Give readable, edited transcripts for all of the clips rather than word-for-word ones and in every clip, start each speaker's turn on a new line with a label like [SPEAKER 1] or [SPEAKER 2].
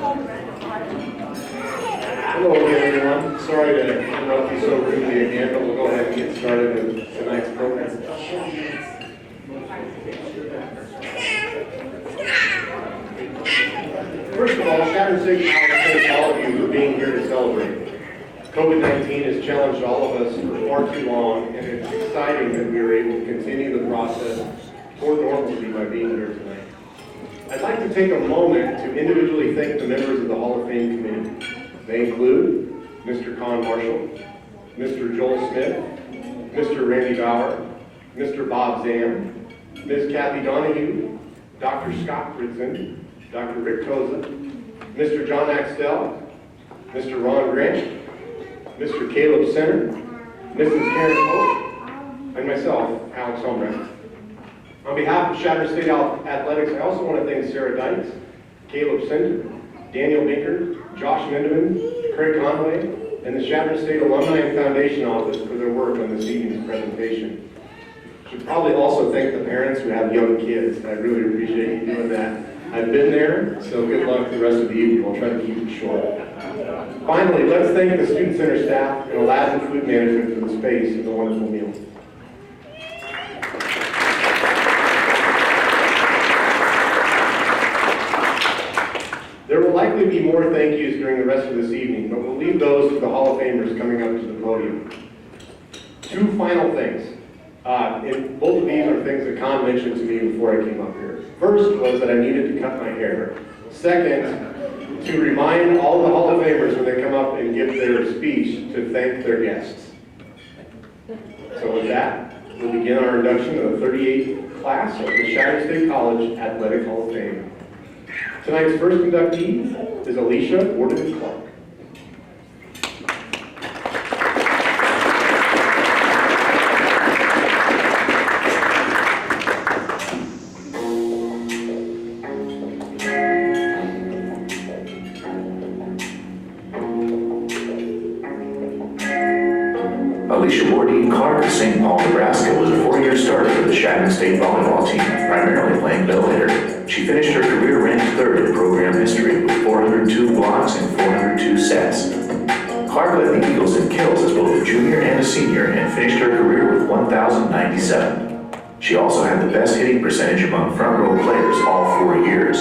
[SPEAKER 1] Hello again, everyone. Sorry to interrupt you so rudely again, but we'll go ahead and get started with tonight's program. First of all, Chadron State College thanks all of you for being here to celebrate. COVID-19 has challenged all of us for far too long, and it's exciting that we are able to continue the process toward normalcy by being here tonight. I'd like to take a moment to individually thank the members of the Hall of Fame committee. They include Mr. Con Marshall, Mr. Joel Smith, Mr. Randy Bauer, Mr. Bob Zam, Ms. Kathy Donahue, Dr. Scott Fritzen, Dr. Rick Toza, Mr. John Axtell, Mr. Ron Grant, Mr. Caleb Center, Mrs. Karen Pope, and myself, Alex Holmrecht. On behalf of Chadron State Athletics, I also want to thank Sarah Dykes, Caleb Center, Daniel Baker, Josh Mendeman, Craig Conway, and the Chadron State Alumni and Foundation Office for their work on this evening's presentation. Should probably also thank the parents who have young kids. I really appreciate you doing that. I've been there, so good luck the rest of the evening. We'll try to keep it short. Finally, let's thank the Student Center staff and Aladdin Food Management for the space and the wonderful meal. There will likely be more thank yous during the rest of this evening, but we'll leave those for the Hall of Famers coming up to the podium. Two final things. And both of these are things that Con mentioned to me before I came up here. First was that I needed to cut my hair. Second, to remind all the Hall of Famers when they come up and give their speech to thank their guests. So with that, we'll begin our induction of the 38th class of the Chadron State College Athletic Hall of Fame. Tonight's first inductee is Alysia, Wardyn Clark.
[SPEAKER 2] Alysia Wardyn Clark of St. Paul, Nebraska was a 4-year starter for the Chadron State volleyball team, primarily playing middle hitter. She finished her career ranked third in program history with 402 blocks and 402 sets. Clark led the Eagles in kills as both a junior and a senior and finished her career with 1,097. She also had the best hitting percentage among front row players all 4 years.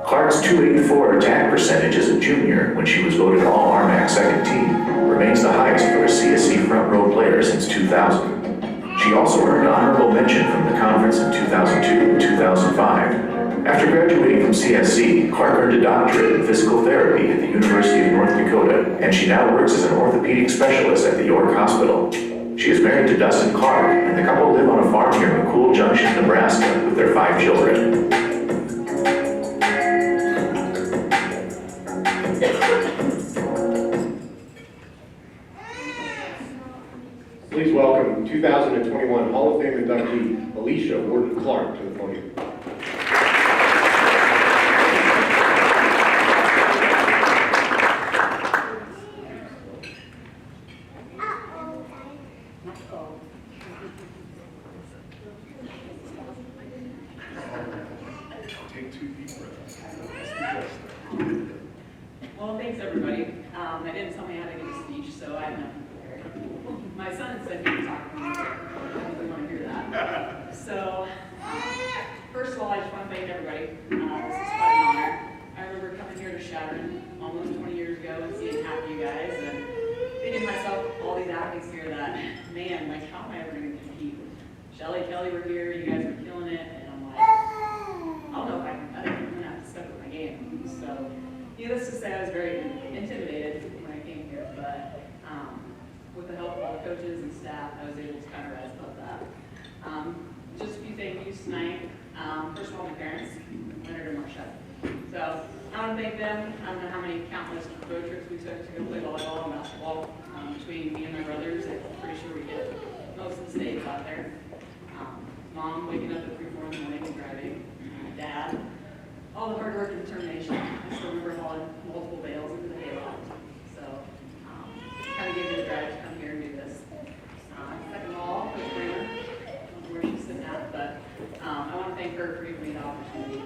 [SPEAKER 2] Clark's .284 attack percentage as a junior, when she was voted All-RMAC second team, remains the highest for a CSC front row player since 2000. She also earned honorable mention from the conference in 2002 and 2005. After graduating from CSC, Clark earned a doctorate in physical therapy at the University of North Dakota, and she now works as an orthopedic specialist at the York Hospital. She is married to Dustin Clark, and the couple live on a farm near McCool Junction, Nebraska, with their 5 children.
[SPEAKER 1] Please welcome 2021 Hall of Fame inductee Alysia Wardyn Clark to the podium.
[SPEAKER 3] Well, thanks everybody. I didn't tell me how to give a speech, so I have nothing prepared. My son said he would talk to me, so I really want to hear that. So, first of all, I just want to thank everybody. This is quite an honor. I remember coming here to Chadron almost 20 years ago and seeing half of you guys and thinking to myself, all these athletes here that, man, like, how am I ever going to compete? Shelly, Kelly were here, you guys were killing it, and I'm like, I don't know if I can cut it. I'm going to have to step with my game. So, needless to say, I was very intimidated when I came here, but with the help of all the coaches and staff, I was able to kind of rise above that. Just a few thank yous tonight. First of all, my parents, Leonard and Marcia. So I want to thank them. I don't know how many countless road trips we took to go play volleyball and basketball between me and my brothers. I'm pretty sure we hit most of the states out there. Mom waking up at 3 or 4 in the morning and driving. Dad, all the hard work and determination. I still remember hauling multiple bales into the hayloft. So kind of gave me the drive to come here and do this. Second of all, Coach Kramer, I don't know where she's sitting at, but I want to thank her for giving me the opportunity.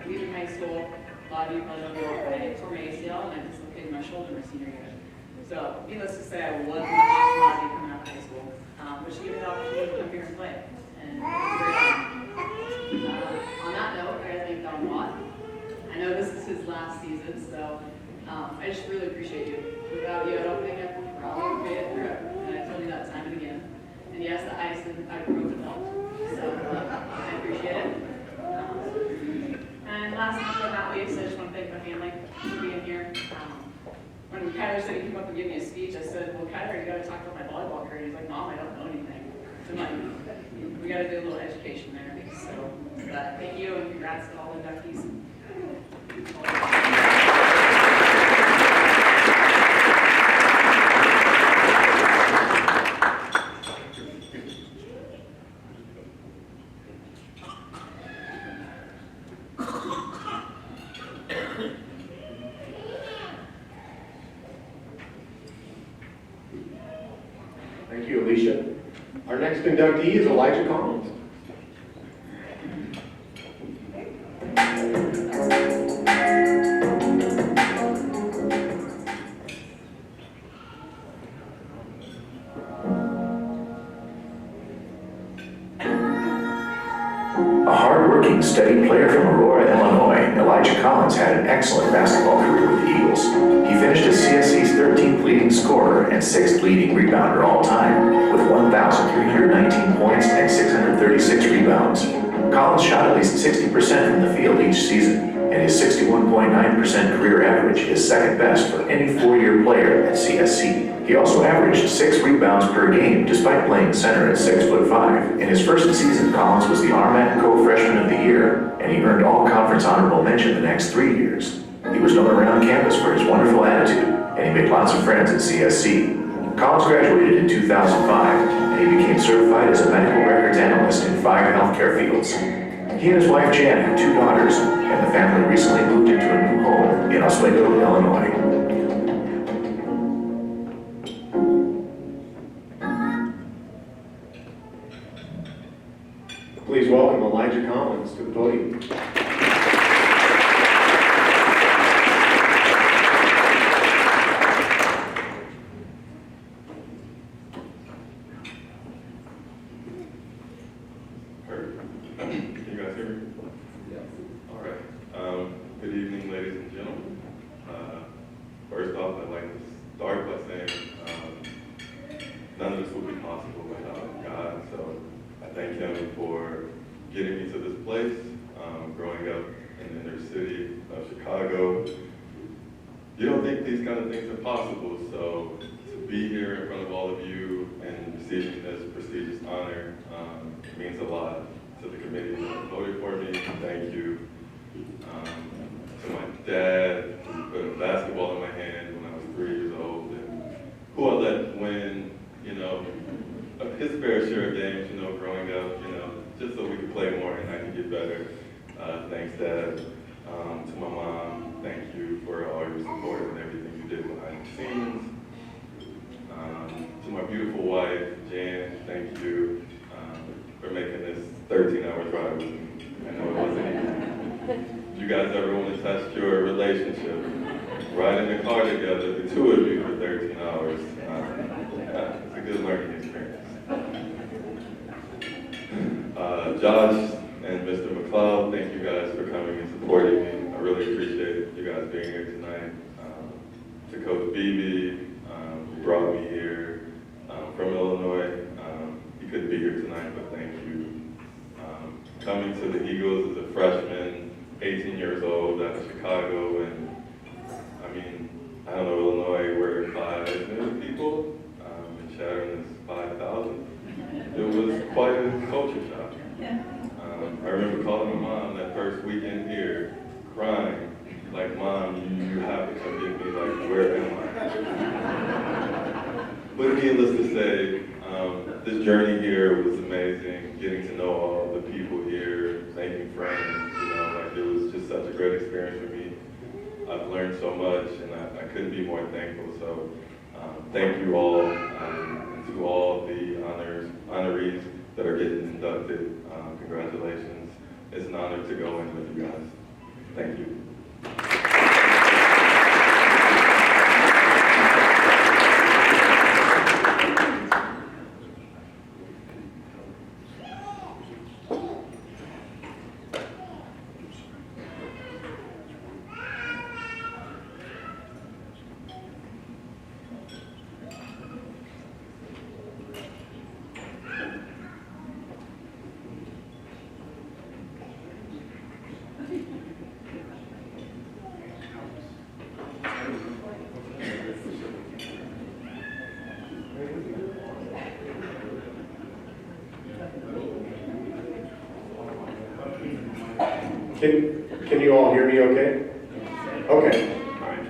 [SPEAKER 3] Leaving high school, lot of you probably don't know, I tore my ACL and I dislocated my shoulder my senior year. So, needless to say, I was not happy coming out of high school, which gave me the opportunity to come here and play. And it was very fun. On that note, I gotta thank Don Watt. I know this is his last season, so I just really appreciate you. Without you, I don't think I probably made it through it. And I told you that time and again. And yes, the ice and ibuprofen helped. So I appreciate it. And last but not least, I just want to thank my family for being here. When Kyler said he came up and gave me a speech, I said, well, Kyler, you got to talk about my volleyball career. He's like, Mom, I don't know anything. So I'm like, we got to do a little education there. So thank you and congrats to all the inductees.
[SPEAKER 1] Thank you, Alysia. Our next inductee is Elijah Collins.
[SPEAKER 2] A hard-working, steady player from Aurora, Illinois, Elijah Collins had an excellent basketball career with the Eagles. He finished as CSC's 13th leading scorer and 6th leading rebounder all-time, with 1,319 points and 636 rebounds. Collins shot at least 60% from the field each season, and his 61.9% career average is second best for any four-year player at CSC. He also averaged 6 rebounds per game despite playing center at 6'5". In his first season, Collins was the RMAC Co-Freshman of the Year, and he earned all-conference honorable mention the next 3 years. He was known around campus for his wonderful attitude, and he made lots of friends at CSC. Collins graduated in 2005, and he became certified as a medical records analyst in 5 healthcare fields. He and his wife Jan have 2 daughters, and the family recently moved into a new home in Oswego, Illinois.
[SPEAKER 1] Please welcome Elijah Collins to the podium.
[SPEAKER 4] Can you guys hear me? Yes. All right. Good evening, ladies and gentlemen. First off, I'd like to start by saying none of this would be possible without God. So I thank Him for getting me to this place. Growing up in the inner city of Chicago, you don't think these kind of things are possible. So to be here in front of all of you and receiving this prestigious honor means a lot. To the committee that voted for me, thank you. To my dad, who put a basketball in my hand when I was 3 years old, and who I let win, his fair share of games, growing up, just so we could play more and I could get better. Thanks, Dad. To my mom, thank you for all your support and everything you did behind the scenes. To my beautiful wife, Jan, thank you for making this 13-hour drive with me. I know it wasn't easy. If you guys ever want to test your relationship, ride in the car together, the two of you for 13 hours. It's a good learning experience. Josh and Mr. McLeod, thank you guys for coming and supporting me. I really appreciate you guys being here tonight. To Coach Beebe, who brought me here from Illinois. He couldn't be here tonight, but thank you. Coming to the Eagles as a freshman, 18 years old out of Chicago, and I don't know, Illinois, we're 5 million people, and Chadron is 5,000. It was quite a culture shock. I remember calling my mom that first weekend here, crying, like, Mom, you have to come get me, like, where am I? But needless to say, this journey here was amazing, getting to know all the people here, making friends, it was just such a great experience for me. I've learned so much, and I couldn't be more thankful, so thank you all, and to all the honorees that are getting inducted, congratulations. It's an honor to go in with you guys. Thank you.
[SPEAKER 1] Can you all hear me okay? Okay, all right.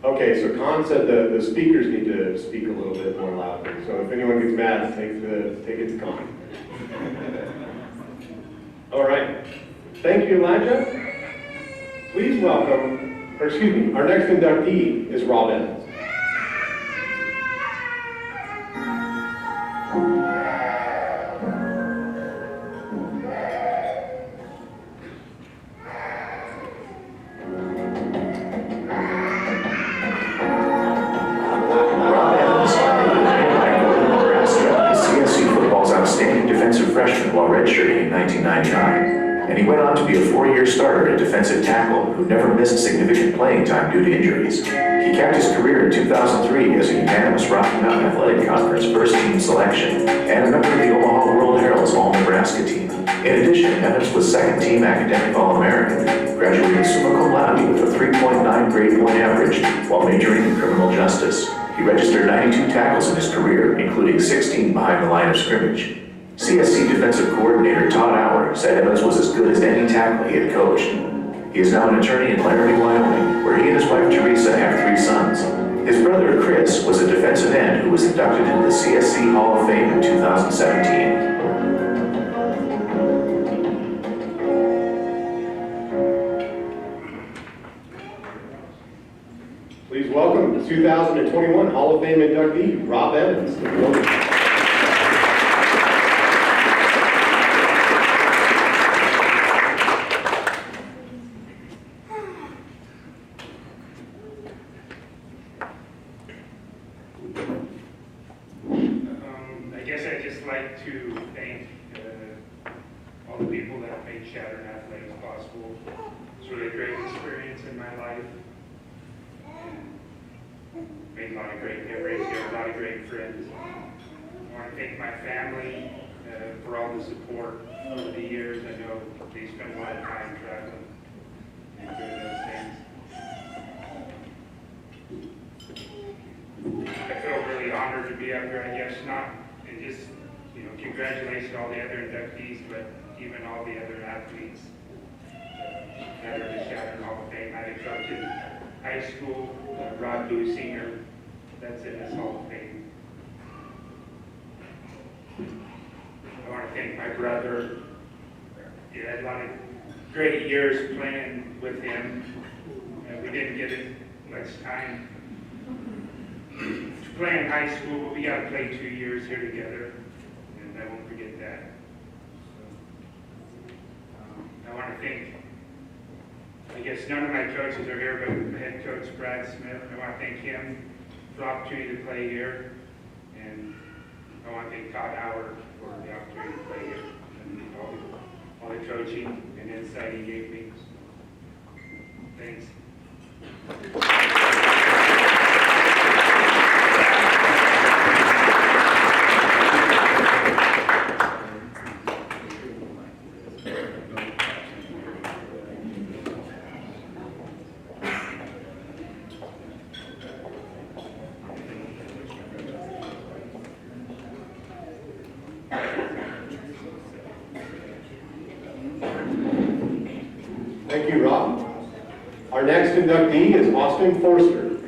[SPEAKER 1] Okay, so Con said the speakers need to speak a little bit more loudly. So if anyone gets mad, take it to Con. All right. Thank you, Elijah. Please welcome, or excuse me, our next inductee is Rob Evans.
[SPEAKER 2] Freshman while redshirting in 1999, and he went on to be a four-year starter at defensive tackle who never missed significant playing time due to injuries. He capped his career in 2003 as a unanimous Rocky Mountain Athletic Conference first-team selection and a member of the Omaha World Herald's All-Nebraska team. In addition, Evans was second-team Academic All-American, graduating summa cum laude with a 3.9 grade point average while majoring in criminal justice. He registered 92 tackles in his career, including 16 behind the line of scrimmage. CSC defensive coordinator Todd Auer said Evans was as good as any tackle he had coached. He is now an attorney in Laramie, Wyoming, where he and his wife Teresa have 3 sons. His brother Chris was a defensive end who was inducted into the CSC Hall of Fame in 2017.
[SPEAKER 1] Please welcome the 2021 Hall of Fame inductee, Rob Evans.
[SPEAKER 5] I guess I'd just like to thank all the people that made Chadron Athletics possible. It's really a great experience in my life. Made a lot of great memories here, a lot of great friends. I want to thank my family for all the support over the years. I know they spent a lot of time traveling and doing those things. I feel really honored to be up here, I guess, not, and just, congratulations to all the other inductees, but even all the other athletes that are the Chadron Hall of Fame. I had a coach in high school, Rod Lewis Sr., that's in this Hall of Fame. I want to thank my brother. He had a lot of great years playing with him. We didn't get as much time to play in high school, but we got to play 2 years here together, and I won't forget that. So, I want to thank, I guess none of my coaches are here, but head coach Brad Smith. I want to thank him for the opportunity to play here, and I want to thank Todd Auer for the opportunity to play here, and all the coaching and insight he gave me. Thanks.
[SPEAKER 1] Thank you, Rob. Our next inductee is Austin Forster.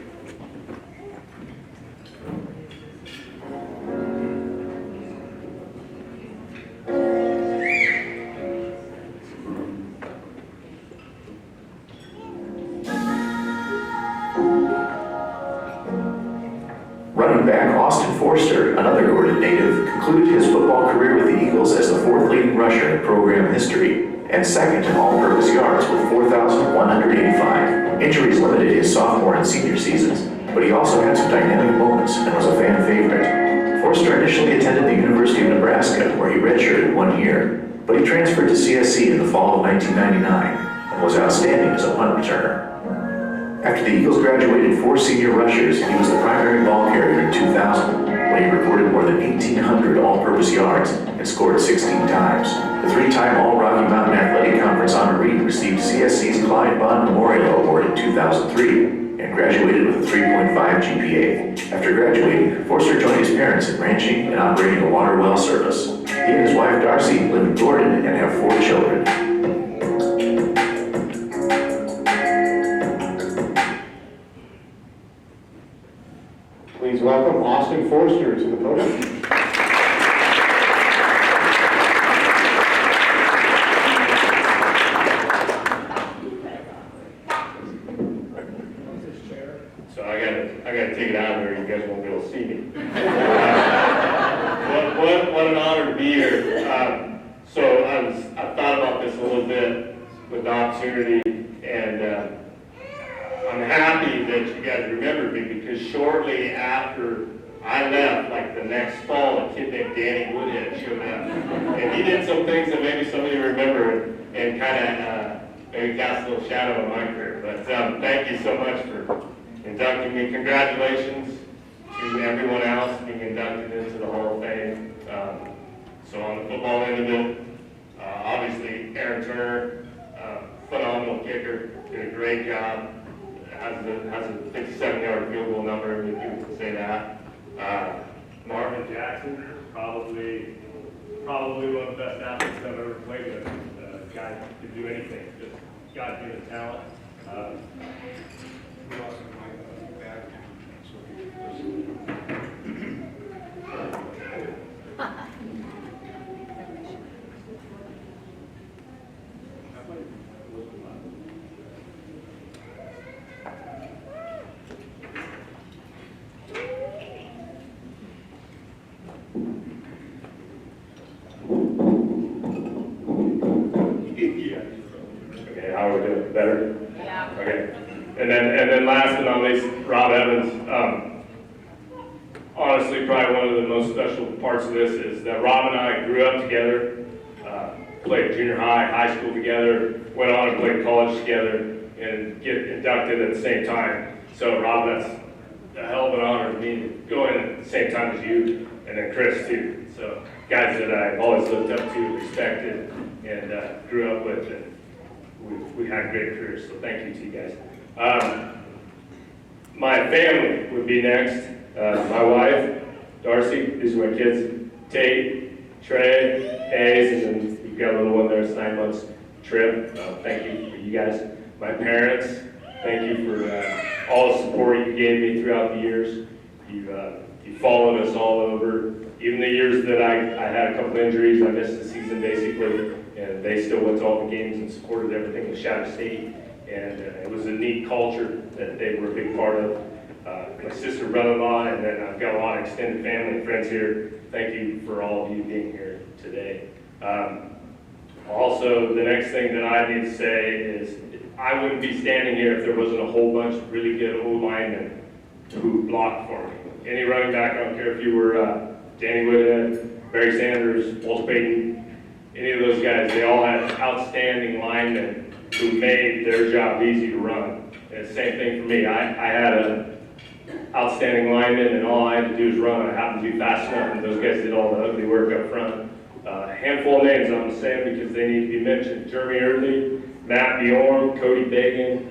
[SPEAKER 2] Running back Austin Forster, another Gordon native, concluded his football career with the Eagles as the 4th leading rusher in program history and 2nd in all-purpose yards with 4,185. Injuries limited his sophomore and senior seasons, but he also had some dynamic moments and was a fan favorite. Forster initially attended the University of Nebraska, where he redshirted 1 year, but he transferred to CSC in the fall of 1999 and was outstanding as a punt returner. After the Eagles graduated 4 senior rushers, he was the primary ball carrier in 2000, when he recorded more than 1,800 all-purpose yards and scored 16 times. The 3-time All-Rocky Mountain Athletic Conference honoree received CSC's Clyde Bond Memorial Award in 2003 and graduated with a 3.5 GPA. After graduating, Forster joined his parents in ranching and operating a water well service. He and his wife Darcy live in Wardyn and have 4 children.
[SPEAKER 1] Please welcome Austin Forster to the podium.
[SPEAKER 6] So I gotta take it out of there, you guys won't be able to see me. What an honor to be here. So I thought about this a little bit with the opportunity, and I'm happy that you guys remembered me, because shortly after I left, like the next fall, a kid named Danny Woodhead showed up. And he did some things that maybe some of you remember, and kind of maybe cast a little shadow on my career. But thank you so much for inducting me. Congratulations to everyone else being inducted into the Hall of Fame. So on the football end of it, obviously Aaron Turner, phenomenal kicker, did a great job. Has a 57-yard field goal number, if you can say that.
[SPEAKER 7] Marvin Jackson, probably one of the best athletes I've ever played with. Guy could do anything, just God-given talent.
[SPEAKER 6] Okay, how are we doing? Better?
[SPEAKER 3] Yeah.
[SPEAKER 6] Okay. And then last but not least, Rob Evans. Honestly, probably one of the most special parts of this is that Rob and I grew up together, played junior high school together, went on and played college together, and get inducted at the same time. So Rob, that's a hell of an honor to me to go in at the same time as you, and then Chris too. So guys that I've always looked up to, respected, and grew up with, and we had great careers. So thank you to you guys. My family would be next. My wife, Darcy, these are my kids, Tate, Trey, Hayes, and then you've got a little one there, it's 9 months, Trip. Thank you for you guys. My parents, thank you for all the support you gave me throughout the years. You followed us all over. Even the years that I had a couple injuries, I missed the season basically, and they still went to all the games and supported everything with Shadow State. And it was a neat culture that they were a big part of. My sister, brother-in-law, and then I've got a lot of extended family and friends here. Thank you for all of you being here today. Also, the next thing that I need to say is I wouldn't be standing here if there wasn't a whole bunch of really good O-linemen who blocked for me. Any running back, I don't care if you were Danny Woodhead, Barry Sanders, Walter Payton, any of those guys, they all had outstanding linemen who made their job easy to run. And the same thing for me. I had an outstanding lineman, and all I had to do was run. I happened to be fast enough, and those guys did all the ugly work up front. A handful of names I'm going to say because they need to be mentioned. Jeremy Early, Matt Bjorn, Cody Bagan,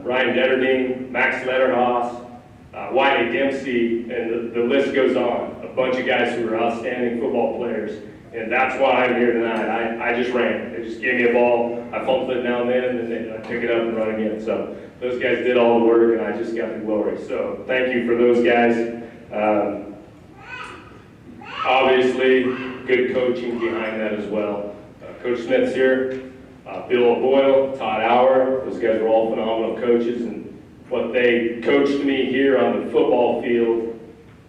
[SPEAKER 6] Ryan Detterding, Max Letterhaus, Wiley Dempsey, and the list goes on. A bunch of guys who were outstanding football players. And that's why I'm here tonight. I just ran. They just gave me a ball. I fumbled it now and then, and then I pick it up and run again. So those guys did all the work, and I just got the glory. So thank you for those guys. Obviously, good coaching behind that as well. Coach Smith's here. Bill O'Boyle, Todd Auer. Those guys were all phenomenal coaches, and what they coached me here on the football field,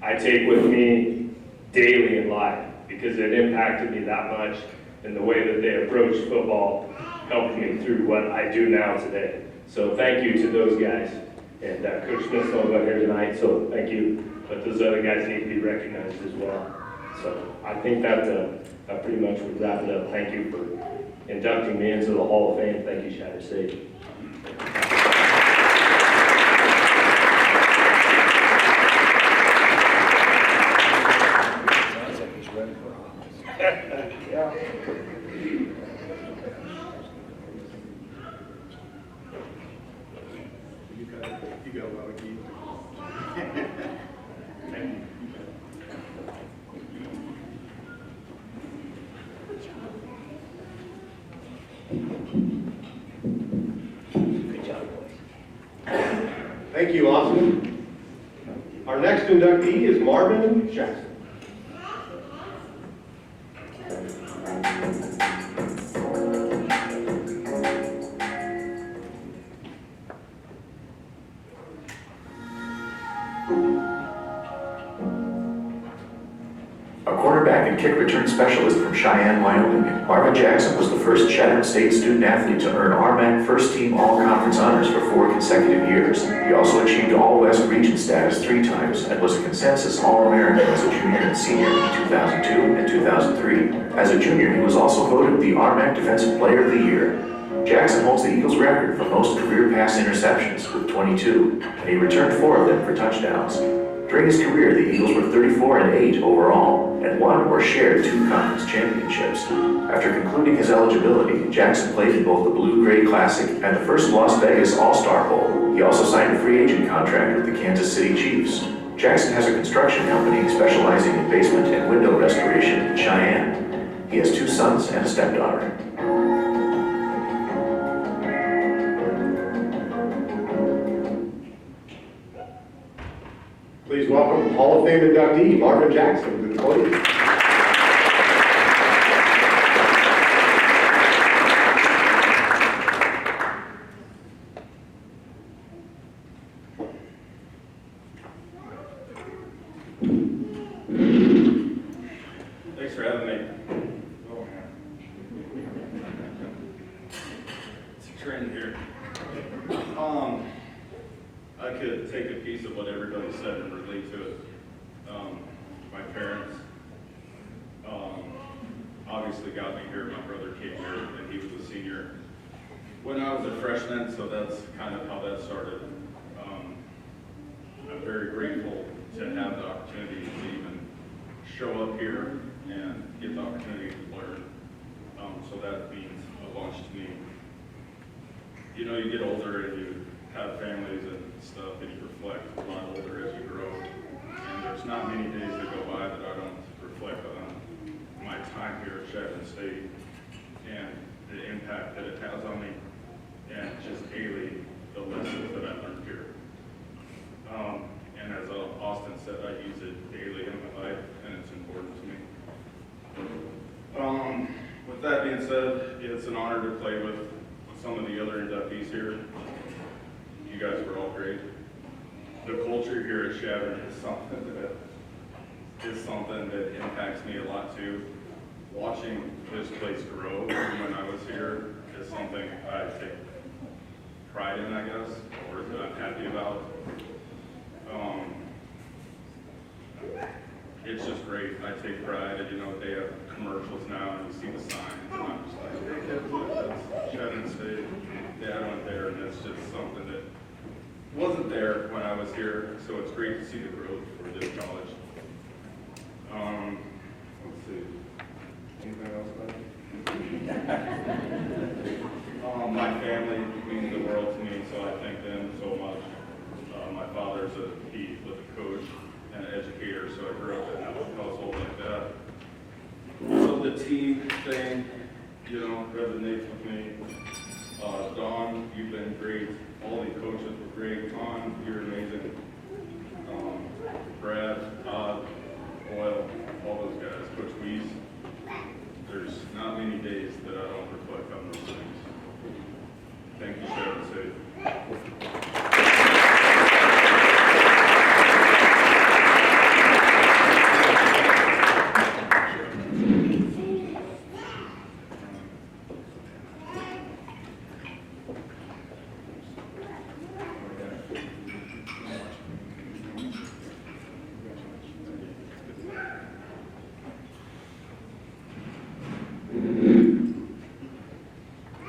[SPEAKER 6] I take with me daily in life, because it impacted me that much, and the way that they approached football helped me through what I do now today. So thank you to those guys. And Coach Smith's not here tonight, so thank you. But those other guys need to be recognized as well. So I think that pretty much would wrap it up. Thank you for inducting me into the Hall of Fame. Thank you, Shadow State.
[SPEAKER 8] You got a lot of keys.
[SPEAKER 1] Thank you, Austin. Our next inductee is Marvin Jackson.
[SPEAKER 2] A quarterback and kick return specialist from Cheyenne, Wyoming, Marvin Jackson was the first Chadron State student athlete to earn RMAC first-team all-conference honors for 4 consecutive years. He also achieved All-West region status 3 times and was a consensus All-American as a junior and senior in 2002 and 2003. As a junior, he was also voted the RMAC Defensive Player of the Year. Jackson holds the Eagles' record for most career pass interceptions with 22, and he returned 4 of them for touchdowns. During his career, the Eagles were 34-8 overall and won or shared 2 conference championships. After concluding his eligibility, Jackson played in both the Blue-Gray Classic and the first Las Vegas All-Star Bowl. He also signed a free agent contract with the Kansas City Chiefs. Jackson has a construction company specializing in basement and window restoration in Cheyenne. He has 2 sons and a stepdaughter.
[SPEAKER 1] Please welcome Hall of Fame inductee Marvin Jackson to the podium.
[SPEAKER 9] Thanks for having me. Oh, man. It's a trend here. I could take a piece of what everybody said and relate to it. My parents obviously got me here. My brother came here and he was a senior when I was a freshman, so that's kind of how that started. I'm very grateful to have the opportunity to even show up here and get the opportunity to learn. So that means a bunch to me. You know, you get older and you have families and stuff, and you reflect a lot older as you grow. And there's not many days that go by that I don't reflect on my time here at Chadron State and the impact that it has on me, and just daily the lessons that I learned here. And as Austin said, I use it daily in my life, and it's important to me. With that being said, it's an honor to play with some of the other inductees here. You guys were all great. The culture here at Chadron is something that impacts me a lot too. Watching this place grow when I was here is something I take pride in, I guess, or that I'm happy about. It's just great. I take pride. You know, they have commercials now, and you see the signs, and I'm just like, hey, that's Chadron State. Dad went there, and it's just something that wasn't there when I was here, so it's great to see the growth for this college. Let's see. Anything else? My family means the world to me, so I thank them so much. My father's he was a coach and an educator, so I grew up in a household like that. So the team thing, you know, resonates with me. Dawn, you've been great. All the coaches were great. Tom, you're amazing. Brad, Todd, Boyle, all those guys. Coach Weiss. There's not many days that I don't reflect on those things. Thank you, Chadron State.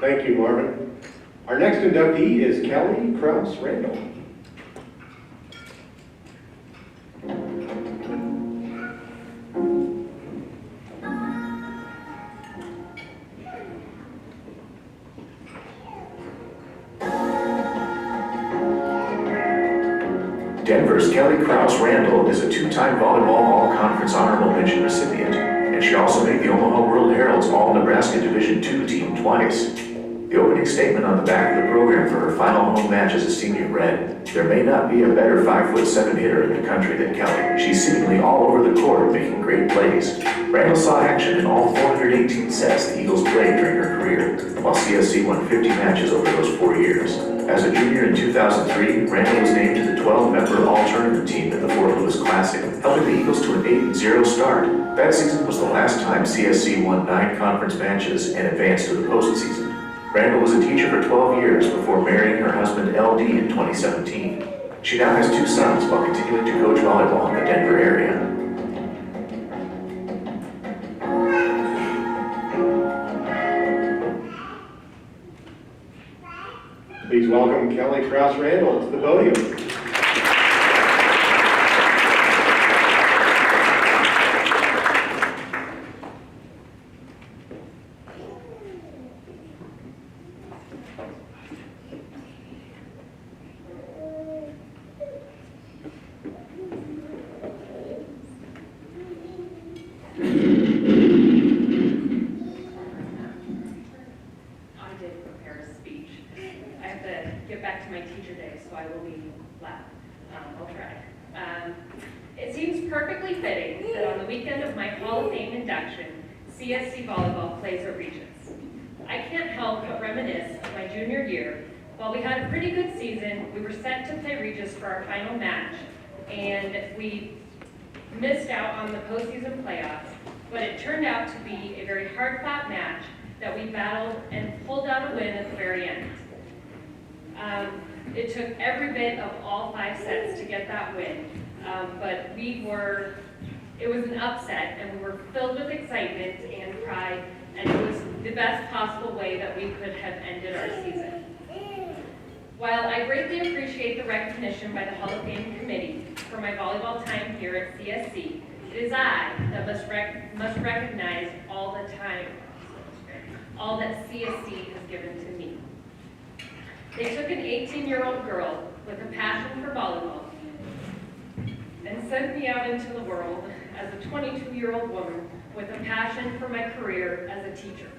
[SPEAKER 1] Thank you, Marvin. Our next inductee is Kelly Kraus Randle.
[SPEAKER 2] Denver's Kelly Kraus Randle is a 2-time volleyball all-conference honorable mention recipient, and she also made the Omaha World Herald's All-Nebraska Division II team twice. The opening statement on the back of the program for her final home match as a senior read, "There may not be a better 5'7" hitter in the country than Kelly. She's seemingly all over the court making great plays." Randle saw action in all 418 sets the Eagles played during her career, while CSC won 50 matches over those 4 years. As a junior in 2003, Randle was named to the 12-member all-tournament team at the Fort Lewis Classic, helping the Eagles to an 8-0 start. That season was the last time CSC won 9 conference matches and advanced to the postseason. Randle was a teacher for 12 years before marrying her husband LD in 2017. She now has 2 sons while continuing to coach volleyball in the Denver area.
[SPEAKER 1] Please welcome Kelly Kraus Randle to the podium.
[SPEAKER 10] CSC volleyball plays at Regents. I can't help but reminisce of my junior year. While we had a pretty good season, we were set to play Regis for our final match, and we missed out on the postseason playoffs, but it turned out to be a very hard-fought match that we battled and pulled out a win at the very end. It took every bit of all 5 sets to get that win, but it was an upset, and we were filled with excitement and pride, and it was the best possible way that we could have ended our season. While I greatly appreciate the recognition by the Hall of Fame committee for my volleyball time here at CSC, it is I that must recognize all that CSC has given to me. They took an 18-year-old girl with a passion for volleyball and sent me out into the world as a 22-year-old woman with a passion for my career as a teacher.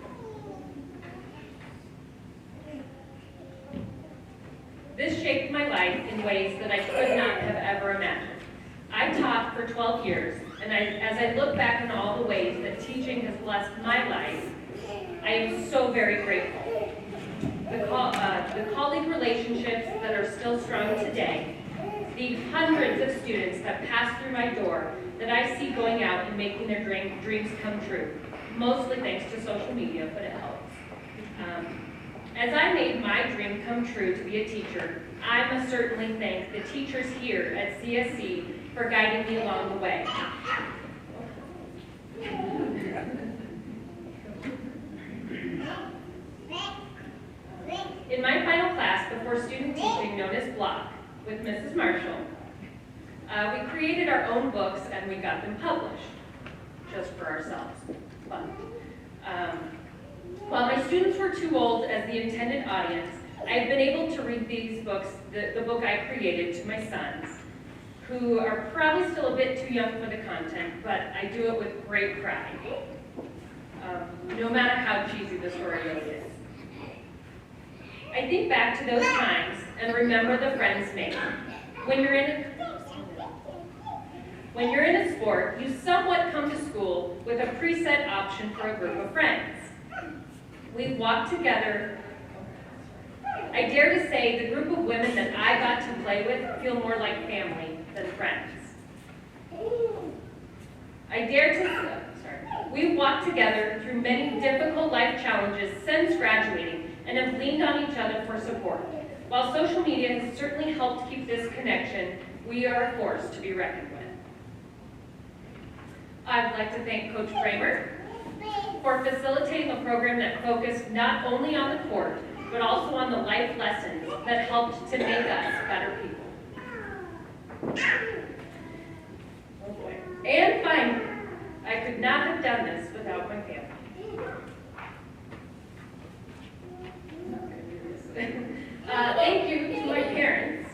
[SPEAKER 10] This shaped my life in ways that I could not have ever imagined. I taught for 12 years, and as I look back on all the ways that teaching has blessed my life, I am so very grateful. The colleague relationships that are still strong today, the hundreds of students that pass through my door that I see going out and making their dreams come true, mostly thanks to social media, but it helps. As I made my dream come true to be a teacher, I must certainly thank the teachers here at CSC for guiding me along the way. In my final class before student teaching, known as Block, with Mrs. Marshall, we created our own books and we got them published, just for ourselves. Fun. While my students were too old as the intended audience, I've been able to read these books, the book I created, to my sons, who are probably still a bit too young for the content, but I do it with great pride, no matter how cheesy the story really is. I think back to those times and remember the friends made. When you're in a sport, you somewhat come to school with a preset option for a group of friends. We walked together. I dare to say the group of women that I got to play with feel more like family than friends. We've walked together through many difficult life challenges since graduating and have leaned on each other for support. While social media has certainly helped keep this connection, we are a force to be reckoned with. I'd like to thank Coach Kramer for facilitating a program that focused not only on the court, but also on the life lessons that helped to make us better people. Oh boy. And finally, I could not have done this without my family. Thank you to my parents,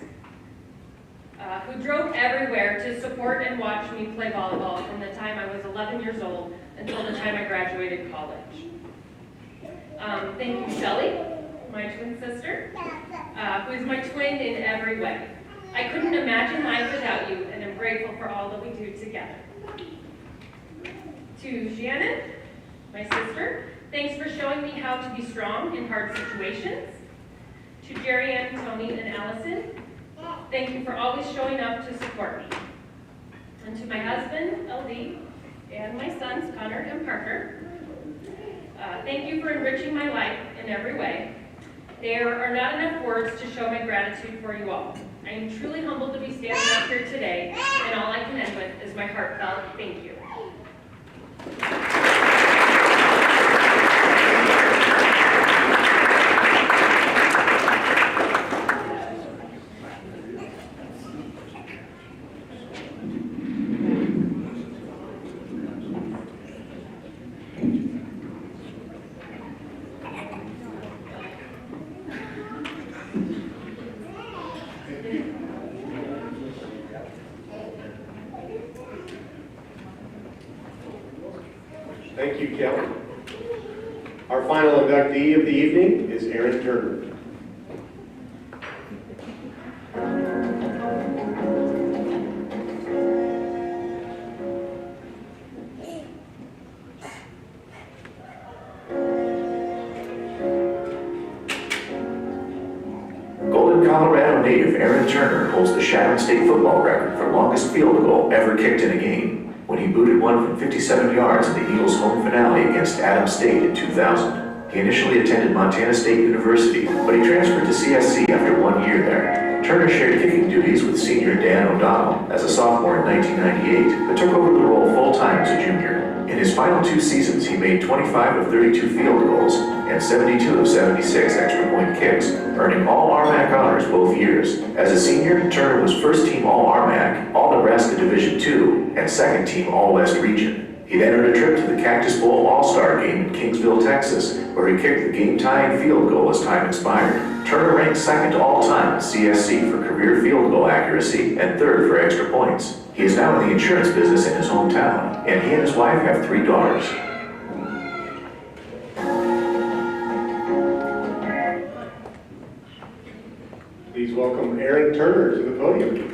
[SPEAKER 10] who drove everywhere to support and watch me play volleyball from the time I was 11 years old until the time I graduated college. Thank you, Shelley, my twin sister, who is my twin in every way. I couldn't imagine life without you, and I'm grateful for all that we do together. To Shannon, my sister, thanks for showing me how to be strong in hard situations. To Jerry Ann, Tony, and Allison, thank you for always showing up to support me. And to my husband, LD, and my sons, Connor and Parker, thank you for enriching my life in every way. There are not enough words to show my gratitude for you all. I am truly humbled to be standing up here today, and all I can end with is my heartfelt thank you.
[SPEAKER 1] Thank you, Kelly. Our final inductee of the evening is Aaron Turner.
[SPEAKER 2] Golden, Colorado native Aaron Turner holds the Chadron State football record for longest field goal ever kicked in a game, when he booted one from 57 yards in the Eagles' home finale against Adams State in 2000. He initially attended Montana State University, but he transferred to CSC after 1 year there. Turner shared kicking duties with senior Dan O'Donnell as a sophomore in 1998, but took over the role full-time as a junior. In his final 2 seasons, he made 25 of 32 field goals and 72 of 76 extra-point kicks, earning All-RMAC honors both years. As a senior, Turner was first-team All-RMAC, All-Nebraska Division II, and second-team All-West Region. He then earned a trip to the Cactus Bowl All-Star Game in Kingsville, Texas, where he kicked the game-tying field goal as time expired. Turner ranked second all-time in CSC for career field goal accuracy and third for extra points. He is now in the insurance business in his hometown, and he and his wife have 3 daughters.
[SPEAKER 1] Please welcome Aaron Turner to the podium.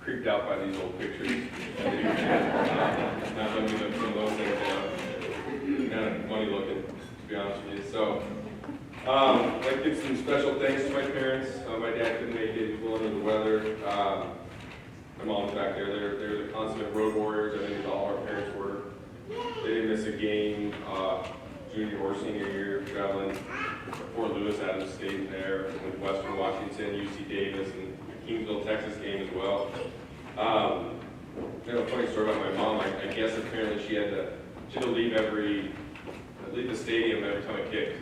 [SPEAKER 4] Creeped out by these old pictures. Not letting me look some of those things down. Kind of funny looking, to be honest with you. So, I'd like to give some special thanks to my parents. My dad couldn't make it, he was under the weather. My mom's back there. They're the consummate road warriors. I think all our parents were. They didn't miss a game, junior or senior year, traveling Fort Lewis, Adams State there, with Western Washington, UC Davis, and Kingsville, Texas game as well. I have a funny story about my mom. I guess apparently she had to leave the stadium every time I kicked.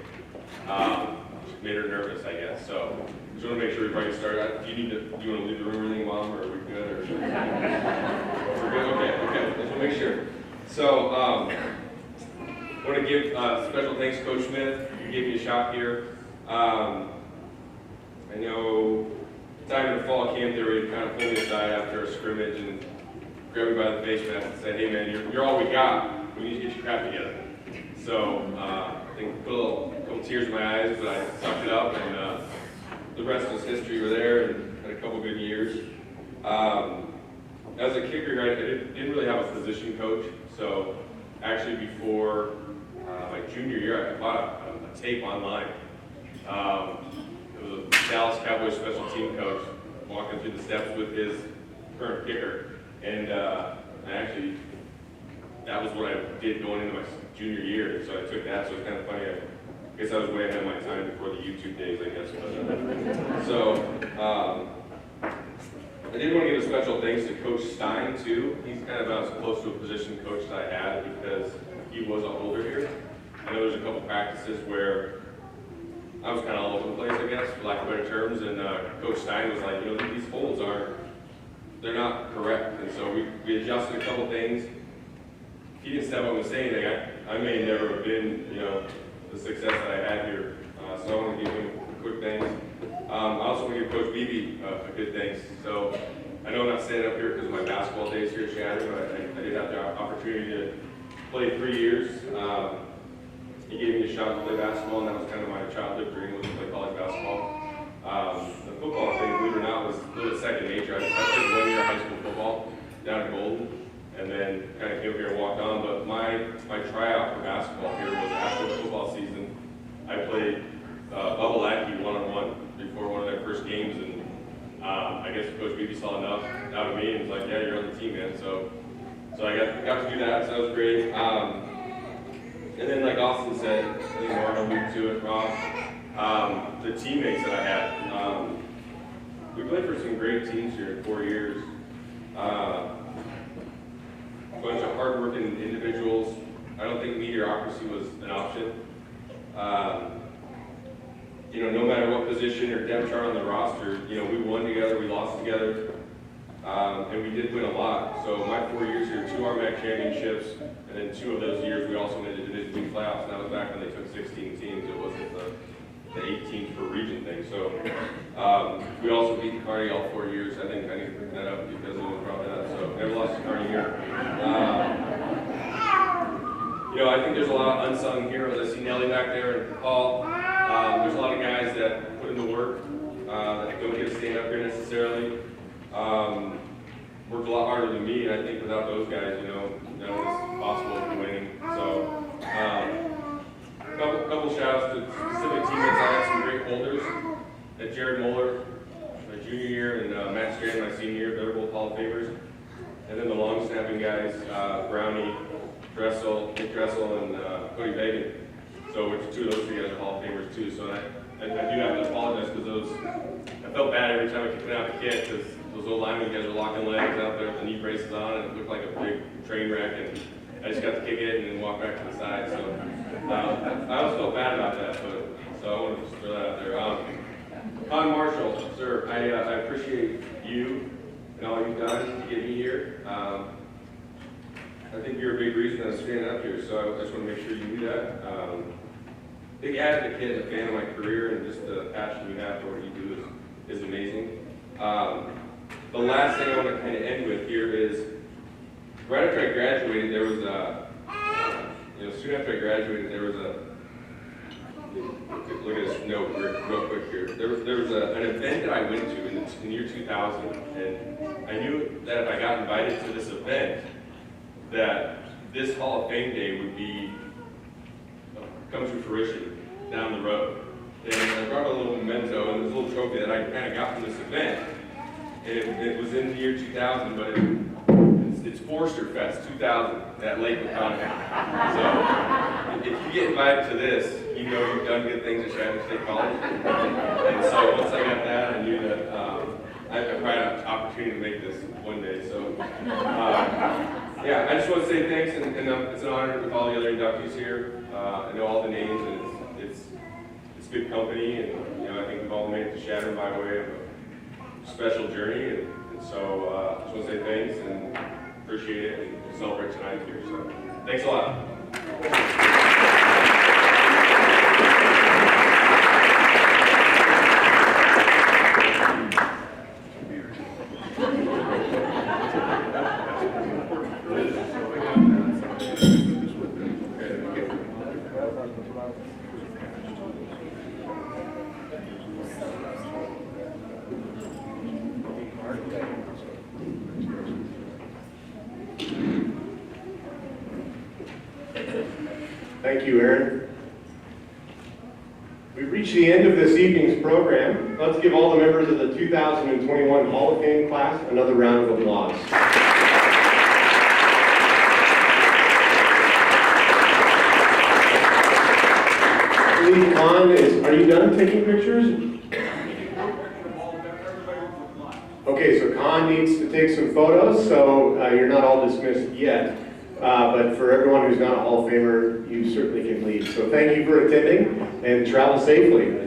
[SPEAKER 4] Which made her nervous, I guess. So just want to make sure before I get started. Do you want to leave the room or anything, Mom, or are we good? Or we're good. Okay. Just want to make sure. So I want to give special thanks to Coach Smith. You gave me a shot here. I know. Time in the fall camp, they were kind of pulled me aside after a scrimmage and grabbed me by the face mask and said, "Hey man, you're all we got. We need to get your crap together." So I think put a couple tears in my eyes, but I sucked it up, and the rest was history. We're there and had a couple good years. As a kicker, I didn't really have a position coach. So actually, before my junior year, I bought a tape online. It was a Dallas Cowboys special team coach walking through the steps with his current kicker. And actually, that was what I did going into my junior year. So I took that, so it's kind of funny. I guess I was way ahead of my time before the YouTube days, I guess. So
[SPEAKER 6] I did want to give a special thanks to Coach Stein too. He's kind of about as close to a position coach that I had because he was a holder here. I know there's a couple practices where I was kind of all over the place, I guess, for lack of better terms, and Coach Stein was like, these holds they're not correct, and so we adjusted a couple things. He didn't step up and say anything. I may never have been, the success that I had here. So I want to give him quick thanks. I also want to give Coach Beebe a good thanks. So I know I'm not standing up here because of my basketball days here at Chadron, but I did have the opportunity to play 3 years. He gave me a shot to play basketball, and that was kind of my childhood dream, was to play college basketball. The football thing, believe it or not, was a little bit second nature. I played 1 year of high school football down at Golden, and then kind of came here and walked on. But my tryout for basketball here was after the football season. I played Bubble Lackey one-on-one before one of their first games, and I guess Coach Beebe saw enough out of me and was like, yeah, you're on the team, man. So I got to do that, so that was great. And then like Austin said, I think Marvin alluded to it, Rob, the teammates that I had. We played for some great teams here in 4 years. A bunch of hardworking individuals. I don't think mediocrity was an option. No matter what position or depth chart on the roster, we won together, we lost together, and we did win a lot. So my 4 years here, 2 RMAC championships, and then 2 of those years we also made the Division II playoffs, and that was back when they took 16 teams. It wasn't the 8 teams per region thing. So we also beat Kearney all 4 years. I think I need to bring that up because it was probably that. So never lost to Kearney here. I think there's a lot of unsung heroes. I see Nelly back there and Paul. There's a lot of guys that put in the work that don't get to stand up here necessarily. Worked a lot harder than me, and I think without those guys, none of it's possible to winning. So, couple shout outs to specific teammates. I had some great holders. At Jared Moeller, my junior year, and Matt Strand, my senior year. They're both Hall of Famers. And then the long snapping guys, Brownie, Nick Dressel, and Cody Bagan. So, which 2 of those 3 guys are Hall of Famers too. So I do have to apologize because I felt bad every time I kicked out the kit because those old linemen guys are locking legs out there with the knee braces on, and it looked like a big train wreck, and I just got to kick it and then walk back to the side. So I also felt bad about that, so I wanted to just throw that out there. Con Marshall, sir, I appreciate you and all you've done to get me here. I think you're a big reason that I'm standing up here, so I just want to make sure you knew that. Big advocate and a fan of my career, and just the passion you have for what you do is amazing. The last thing I want to kind of end with here is, right after I graduated, there was soon after I graduated, there was look at this note real quick here. There was an event that I went to in the year 2000, and I knew that if I got invited to this event, that this Hall of Fame day would come to fruition down the road. And I brought a little memento and this little trophy that I kind of got from this event. And it was in the year 2000, but it's Forster Fest 2000 at Lake McConaughey. So if you get invited to this, you've done good things at Chadron State College. And so once I got that, I knew that I probably had an opportunity to make this one day. So I just want to say thanks, and it's an honor with all the other inductees here. I know all the names, and it's good company, and I think we've all made it to Chadron by way of a special journey, and so I just want to say thanks and appreciate it, and we'll celebrate tonight here. So thanks a lot.
[SPEAKER 1] Thank you, Aaron. We've reached the end of this evening's program. Let's give all the members of the 2021 Hall of Fame class another round of applause. Con, are you done taking pictures? Okay, so Con Don needs to take some photos, so you're not all dismissed yet. But for everyone who's not a Hall of Famer, you certainly can leave. So thank you for attending and travel safely.